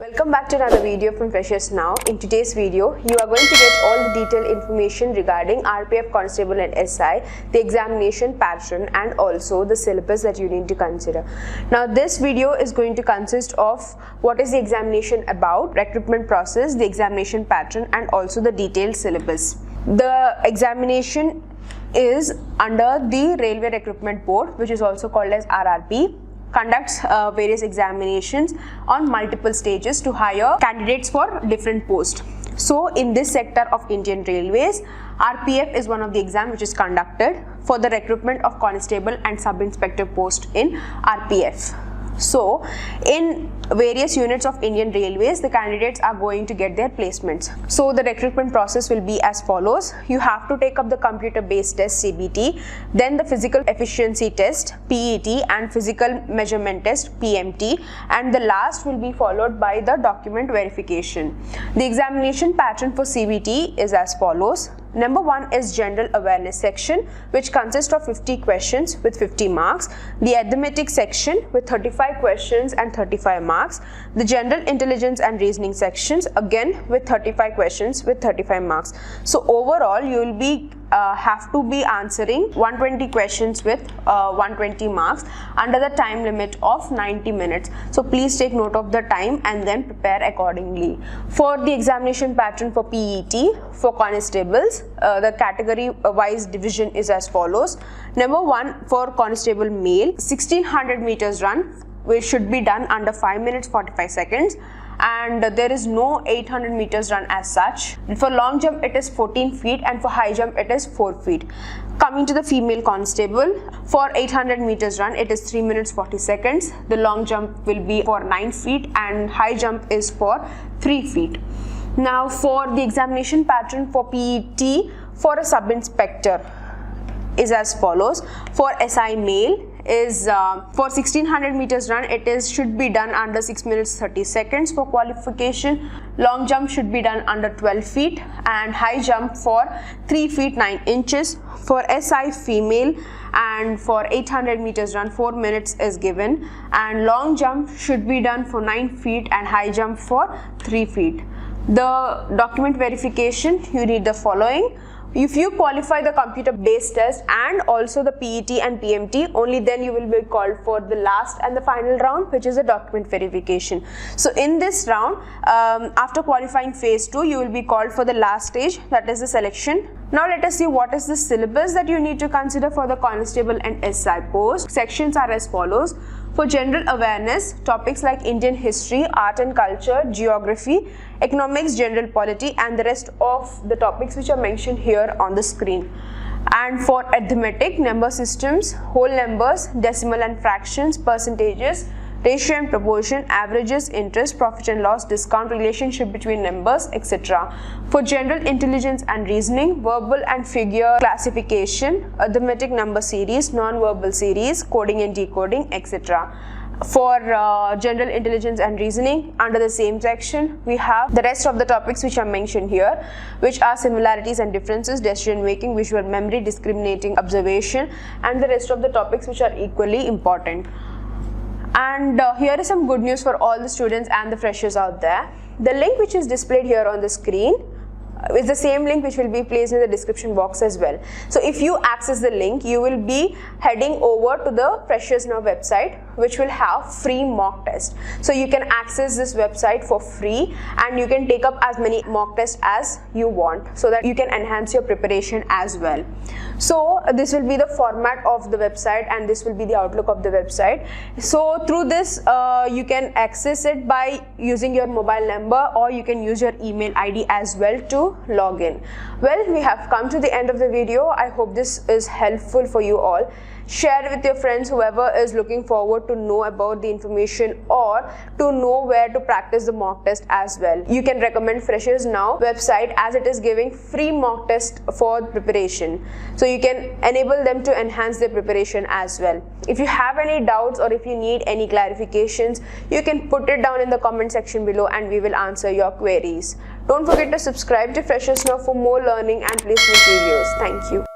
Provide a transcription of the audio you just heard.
Welcome back to another video from Freshers Now. In today's video, you are going to get all the detailed information regarding RPF Constable and SI, the examination pattern and also the syllabus that you need to consider. Now this video is going to consist of what is the examination about, recruitment process, the examination pattern and also the detailed syllabus. The examination is under the Railway Recruitment Board, which is also called as RRB. Conducts various examinations on multiple stages to hire candidates for different posts. So in this sector of Indian Railways, RPF is one of the exams which is conducted for the recruitment of constable and sub-inspector post in RPF. So in various units of Indian Railways, the candidates are going to get their placements. So the recruitment process will be as follows. You have to take up the computer based test CBT, then the physical efficiency test PET and physical measurement test PMT, and the last will be followed by the document verification. The examination pattern for CBT is as follows. Number 1 is general awareness section, which consists of 50 questions with 50 marks. The arithmetic section with 35 questions and 35 marks. The general intelligence and reasoning sections again with 35 questions with 35 marks. So overall you will be have to be answering 120 questions with 120 marks under the time limit of 90 minutes. So please take note of the time and then prepare accordingly. For the examination pattern for PET, for constables, the category wise division is as follows. Number 1, for constable male, 1600 meters run which should be done under 5 minutes 45 seconds. And there is no 800 meters run as such. For long jump it is 14 feet and for high jump it is 4 feet. Coming to the female constable, for 800 meters run it is 3 minutes 40 seconds. The long jump will be for 9 feet and high jump is for 3 feet. Now for the examination pattern for PET for a sub-inspector is as follows. For SI male is for 1600 meters run it should be done under 6 minutes 30 seconds for qualification. Long jump should be done under 12 feet and high jump for 3 feet 9 inches. For SI female and for 800 meters run 4 minutes is given and long jump should be done for 9 feet and high jump for 3 feet. The document verification, you need the following. If you qualify the computer based test and also the PET and PMT, only then you will be called for the last and the final round, which is the document verification. So in this round, after qualifying phase 2, you will be called for the last stage, that is the selection. Now let us see what is the syllabus that you need to consider for the constable and SI post. Sections are as follows. For general awareness, topics like Indian history, art and culture, geography, economics, general polity and the rest of the topics which are mentioned here on the screen. And for arithmetic, number systems, whole numbers, decimal and fractions, percentages, ratio and proportion, averages, interest, profit and loss, discount, relationship between numbers, etc. For general intelligence and reasoning, verbal and figure classification, arithmetic number series, non-verbal series, coding and decoding, etc. For general intelligence and reasoning, under the same section we have the rest of the topics which are mentioned here, which are similarities and differences, decision making, visual memory, discriminating observation and the rest of the topics which are equally important. And here is some good news for all the students and the freshers out there. The link which is displayed here on the screen is the same link which will be placed in the description box as well. So if you access the link, you will be heading over to the Freshers Now website, which will have free mock test. So you can access this website for free and you can take up as many mock tests as you want so that you can enhance your preparation as well. So this will be the format of the website and this will be the outlook of the website. So through this you can access it by using your mobile number or you can use your email ID as well to log in. Well, we have come to the end of the video. I hope this is helpful for you all. Share it with your friends, whoever is looking forward to know about the information or to know where to practice the mock test as well. You can recommend Freshers Now website as it is giving free mock test for preparation. So you can enable them to enhance their preparation as well. If you have any doubts or if you need any clarifications, you can put it down in the comment section below and we will answer your queries. Don't forget to subscribe to Freshers Now for more learning and placement videos. Thank you.